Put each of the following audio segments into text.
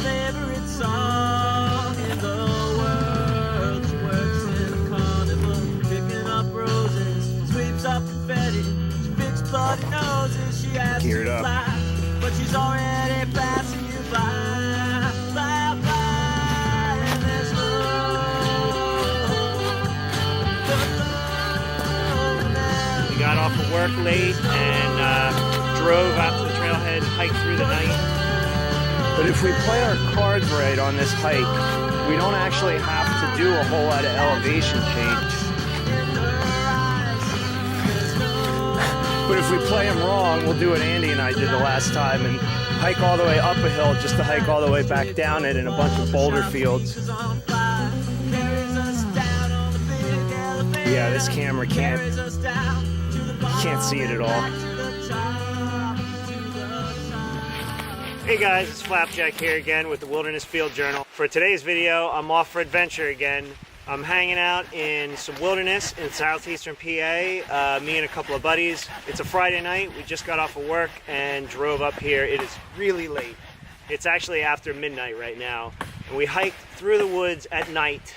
favorite song in the world. She works in a carnival, picking up roses, sweeps up confetti. She fixes bloody noses. She has Geared to up. fly, but she's already passing you by. Fly, fly, and there's We got off of work late and drove out to the trailhead and hiked through the night. But if we play our cards right on this hike, we don't actually have to do a whole lot of elevation change. But if we play them wrong, we'll do what Andy and I did the last time and hike all the way up a hill just to hike all the way back down it in a bunch of boulder fields. Yeah, this camera can't see it at all. Hey guys, it's Flapjack here again with the Wilderness Field Journal. For today's video, I'm off for adventure again. I'm hanging out in some wilderness in southeastern PA, me and a couple of buddies. It's a Friday night. We just got off of work and drove up here. It is really late. It's actually after midnight right now. And we hiked through the woods at night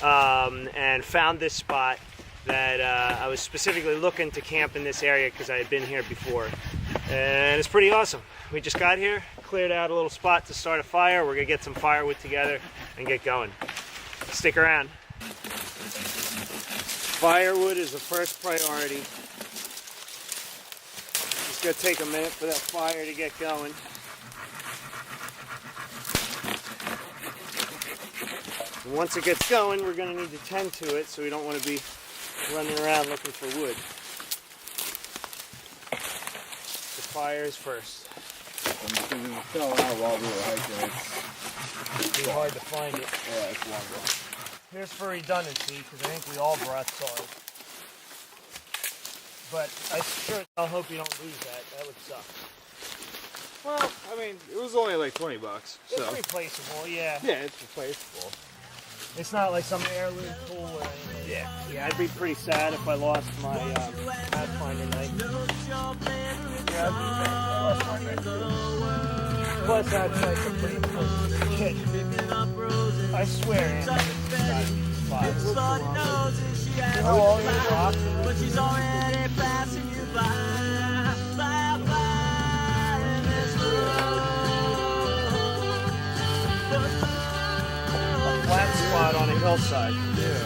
and found this spot that I was specifically looking to camp in this area because I had been here before. And it's pretty awesome. We just got here, cleared out a little spot to start a fire. We're gonna get some firewood together and get going. Stick around. Firewood is the first priority. Just gonna take a minute for that fire to get going. And once it gets going, we're gonna need to tend to it, so we don't want to be running around looking for wood. The fire is first. Because it was fell out while we were hiking. It's too hard to find it. Yeah, it's longer. Here's for redundancy, because I think we all brought saws. But I sure hope you don't lose that. That would suck. Well, I mean, it was only like $20, so. It's replaceable, yeah. Yeah, it's replaceable. It's not like some heirloom tool or anything. Yeah, I'd be pretty sad if I lost my Pathfinder knife. Yeah, I'd be sad if I lost my knife too. Plus, that's like a pretty important kid. I swear, Andy, it's got five. How long is it off? But she's already passing you by. Fly, fly, and there's A flat spot on a hillside. Yeah.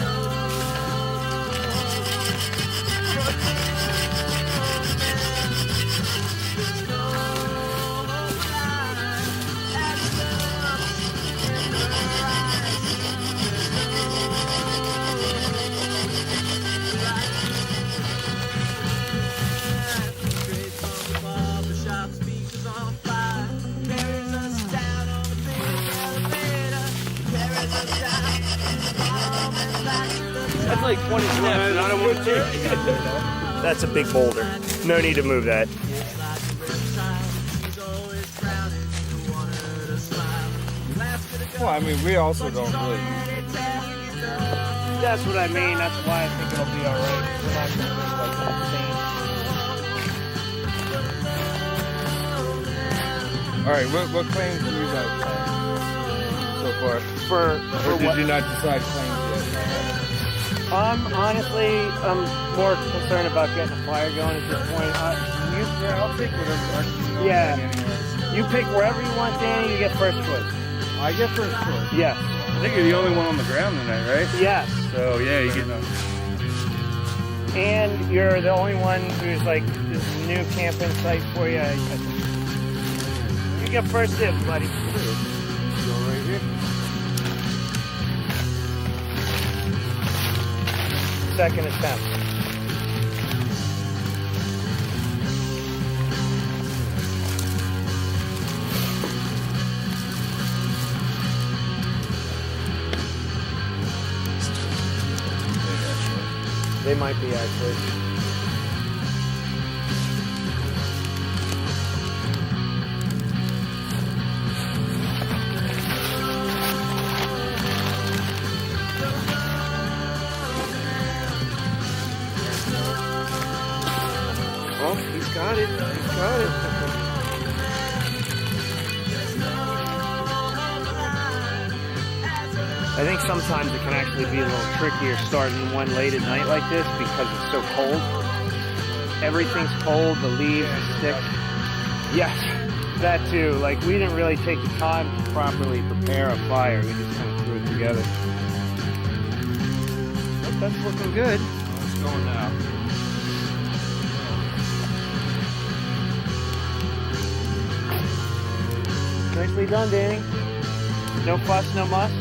That's like 20 steps. I don't want to. That's a big boulder. No need to move that. Well, I mean, we also don't really. That's what I mean. That's why I think it'll be alright. We're not going to move like insane. All right, what claims do you guys have so far? For Or did what? you not decide claims Honestly, I'm more concerned about getting a fire going at this point. Yeah, I'll take whatever. Yeah. Anyway. You pick wherever you want, Danny. You get first choice. I get first choice. Yes. I think you're the only one on the ground tonight, right? Yes. So yeah, you get no. And you're the only one who's like this new camping site for you. You get first dibs, buddy. Go right here. Second attempt. They might be actually. Oh, he's got it. He's got it. I think sometimes it can actually be a little trickier starting one late at night like this because it's so cold. Everything's cold, the leaves, the sticks. Yes, that too. Like, we didn't really take the time to properly prepare a fire. We just kind of threw it together. But that's looking good. It's going now. Nicely done, Danny. No fuss, no muss.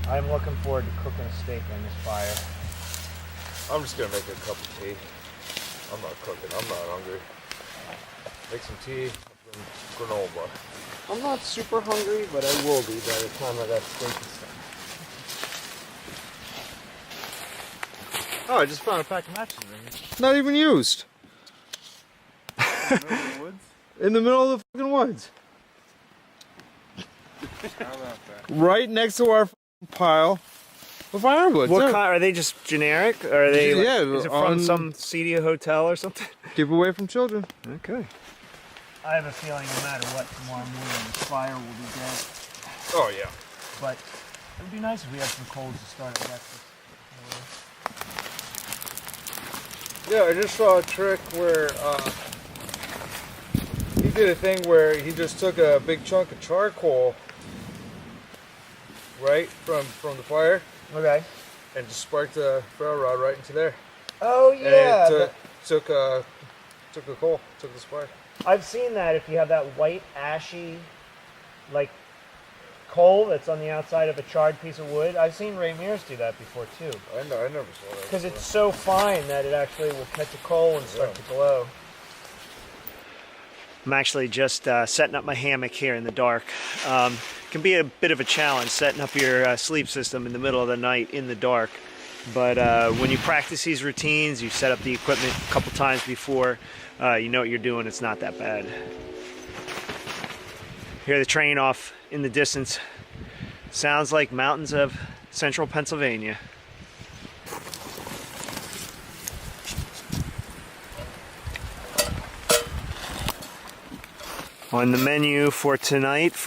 I'm looking forward to cooking a steak on this fire. I'm just gonna make a cup of tea. I'm not cooking. I'm not hungry. Make some tea, some granola. I'm not super hungry, but I will be by the time I got steak and stuff. Oh, I just found a pack of matches in here. Not even used. In the middle of the woods? In the middle of the fucking woods. How about that? Right next to our pile of firewood. What kind? Are they just generic? Or are they? Yeah. Is it from some seedy hotel or something? Keep away from children. Okay. I have a feeling no matter what, tomorrow morning the fire will be dead. Oh yeah. But it would be nice if we had some coals to start at breakfast. Yeah, I just saw a trick where he did a thing where he just took a big chunk of charcoal, right, from the fire, Okay. and just sparked the ferro rod right into there. Oh yeah. And it took the coal, took the spark. I've seen that if you have that white ashy, like, coal that's on the outside of a charred piece of wood. I've seen Ray Mears do that before too. I never saw that. Because it's so fine that it actually will catch a coal and start to glow. I'm actually just setting up my hammock here in the dark. It can be a bit of a challenge setting up your sleep system in the middle of the night in the dark. But when you practice these routines, you set up the equipment a couple times before, you know what you're doing, it's not that bad. Hear the train off in the distance. Sounds like mountains of central Pennsylvania. On the menu for tonight's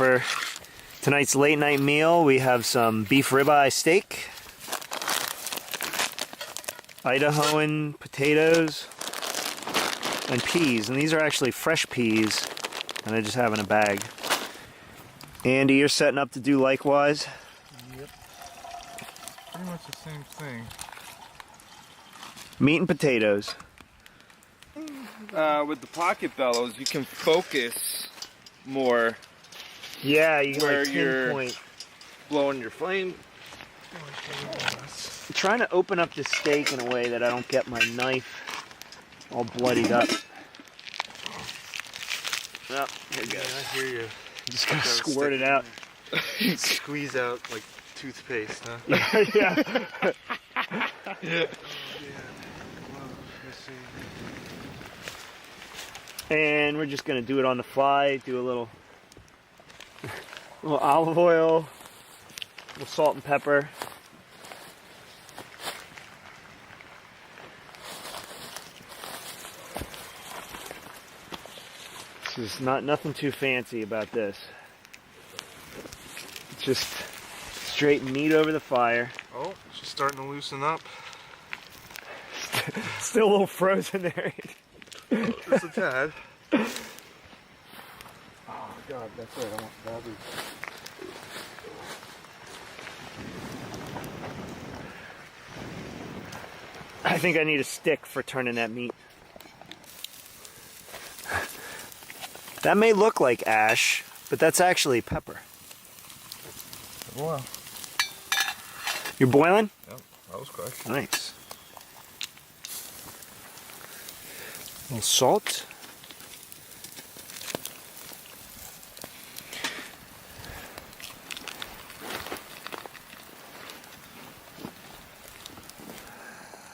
late night meal, we have some beef ribeye steak, Idahoan potatoes, and peas. And these are actually fresh peas, and I just have in a bag. Andy, you're setting up to do likewise? Yep. Pretty much the same thing. Meat and potatoes. With the pocket bellows, you can focus more Yeah, you can where like you're pinpoint. blowing your flame. I'm trying to open up this steak in a way that I don't get my knife all bloodied up. Oh, here it goes. I hear you. Just gotta squirt it out. Squeeze out like toothpaste, huh? Yeah. And we're just gonna do it on the fly. Do a little olive oil, a little salt and pepper. This is nothing too fancy about this. It's just straight meat over the fire. Oh, she's starting to loosen up. Still a little frozen there. Just a tad. Oh God, that's right. I want batteries. I think I need a stick for turning that meat. That may look like ash, but that's actually pepper. Wow. You're boiling? Yep, that was quick. Nice. little salt.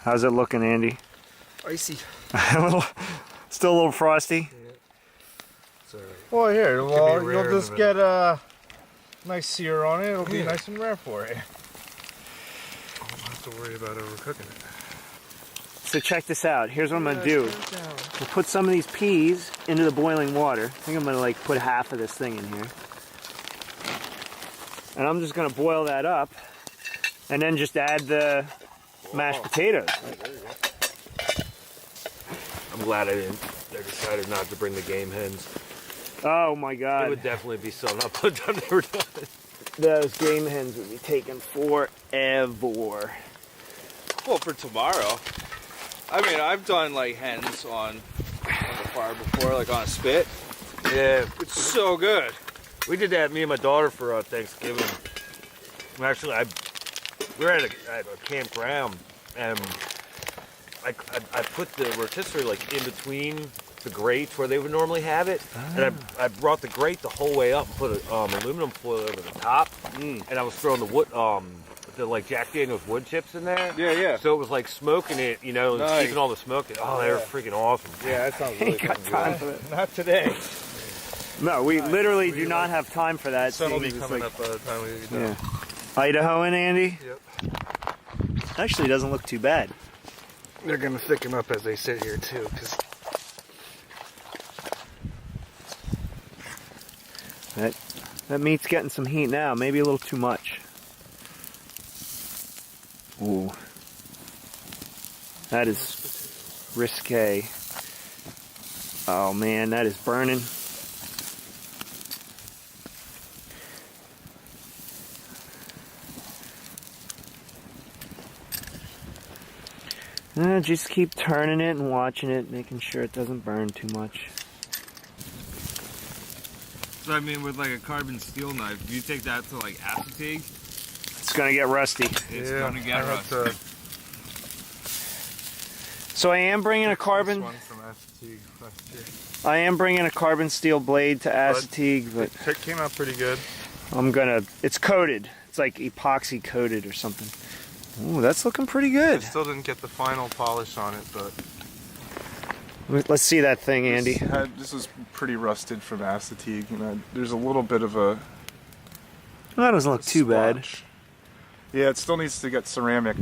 How's it looking, Andy? Icy. Still a little frosty. Well, here, well, be rare you'll in just the get a nice sear on it. It'll be nice and rare for you. I don't have to worry about overcooking it. So check this out. Here's what I'm gonna do. We'll put some of these peas into the boiling water. I think I'm gonna like put half of this thing in here. And I'm just gonna boil that up and then just add the mashed potatoes. I'm glad I decided not to bring the game hens. Oh my It God. would definitely be so not put down they were done. Those game hens would be taking forever. Well, for tomorrow. I mean, I've done like hens on the fire before, like on a spit. Yeah, It's so good. we did that, me and my daughter, for Thanksgiving. Actually, we were at a campground, and I put the rotisserie like in between the grates where they would normally have it, and I brought the grate the whole way up and put an aluminum foil over the top, and I was throwing the wood, the like Jack Daniel's wood chips in there. Yeah, yeah. So it was like smoking it, you know, and Nice. keeping all the smoke. Oh, they were freaking awesome. Yeah, that sounds really Ain't got fucking time good. for that. Not today. No, we literally do not have time for that. Sun will be seeing as it's coming like- up by the time we get Yeah. done. Idahoan, Andy? Yep. Actually doesn't look too bad. They're gonna thicken up as they sit here too, because That meat's getting some heat now, maybe a little too much. Ooh. That is risque. Oh man, that is burning. Just keep turning it and watching it, making sure it doesn't burn too much. So I mean, with like a carbon steel knife, if you take that to like acetate, It's gonna get rusty. it's yeah, gonna get I have rusty. So I am bringing a carbon. One from Assateague last year. I am bringing a carbon steel blade to Assateague, but It came out pretty good. I'm gonna. It's coated. It's like epoxy coated or something. Ooh, that's looking pretty I good. still didn't get the final polish on it, but Let's see that thing, Andy. This is pretty rusted from Assateague. You know, there's a little bit of a That doesn't look too bad. splotch. Yeah, it still needs to get ceramic.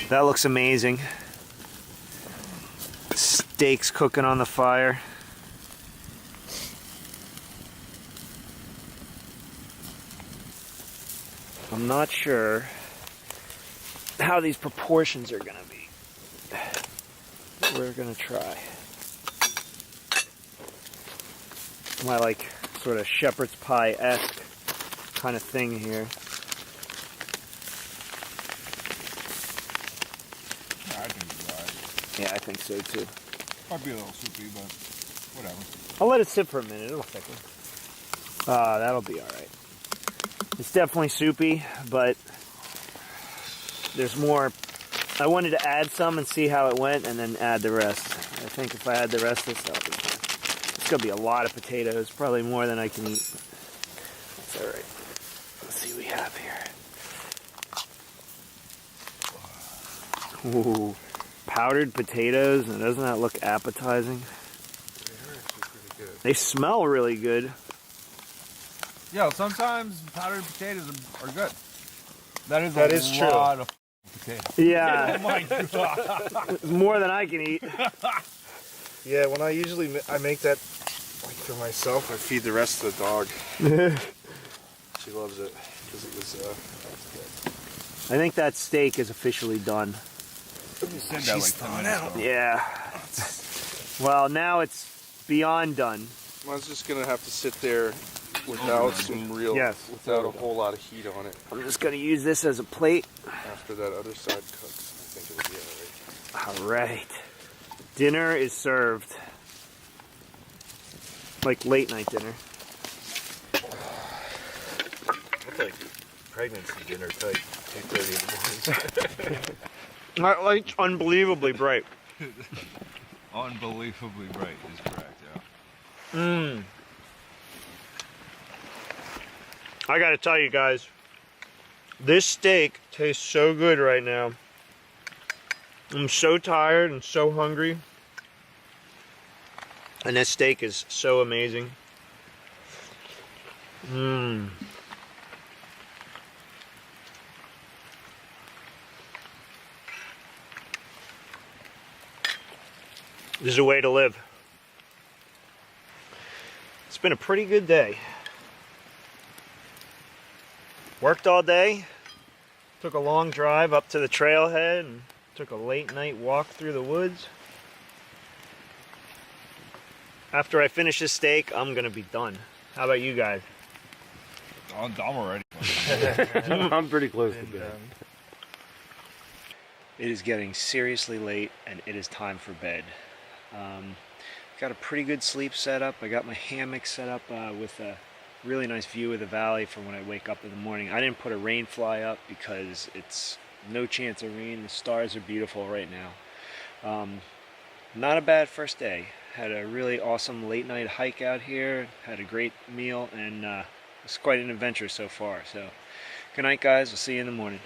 That looks amazing. Steaks cooking on the fire. I'm not sure how these proportions are gonna be. We're gonna try. My like sort of shepherd's pie-esque kind of thing here. I think it's alright. Yeah, I think so too. Might be a little soupy, but whatever. I'll let it sit for a minute. It'll thicken. That'll be all right. It's definitely soupy, but there's more. I wanted to add some and see how it went, and then add the rest. I think if I add the rest of this, that'll be fine. It's gonna be a lot of potatoes, probably more than I can eat. That's all right. Let's see what we have here. Ooh, powdered potatoes, and doesn't that look appetizing? they're actually pretty good. They smell really good. Yeah, sometimes powdered potatoes are good. That is That a is true. lot of potatoes. Yeah, Oh my god. more than I can eat. Yeah, when I usually I make that like for myself, I feed the rest of the dog. She loves it because it was. I think that steak is officially done. You said that like 10 minutes ago. Yeah. Well, now it's beyond done. Mine's just gonna have to sit there without some real, Yes. without a whole lot of heat on it. I'm just gonna use this as a plate. After that other side cooks, I think it'll be alright. All right. Dinner is served. Like late night dinner. That's like pregnancy dinner type, 2:30 in the morning. That light's unbelievably bright. Unbelievably bright is correct, yeah. Mmm. I gotta tell you guys, this steak tastes so good right now. I'm so tired and so hungry. And this steak is so amazing. Mmm. This is a way to live. It's been a pretty good day. Worked all day, took a long drive up to the trailhead, and took a late night walk through the woods. After I finish this steak, I'm gonna be done. How about you guys? I'm done already. I'm pretty close to bed. It is getting seriously late and it is time for bed. Got a pretty good sleep set up. I got my hammock set up with a really nice view of the valley for when I wake up in the morning. I didn't put a rain fly up because it's no chance of rain. The stars are beautiful right now. Not a bad first day. Had a really awesome late night hike out here. Had a great meal and it's quite an adventure so far. So good night guys, we'll see you in the morning.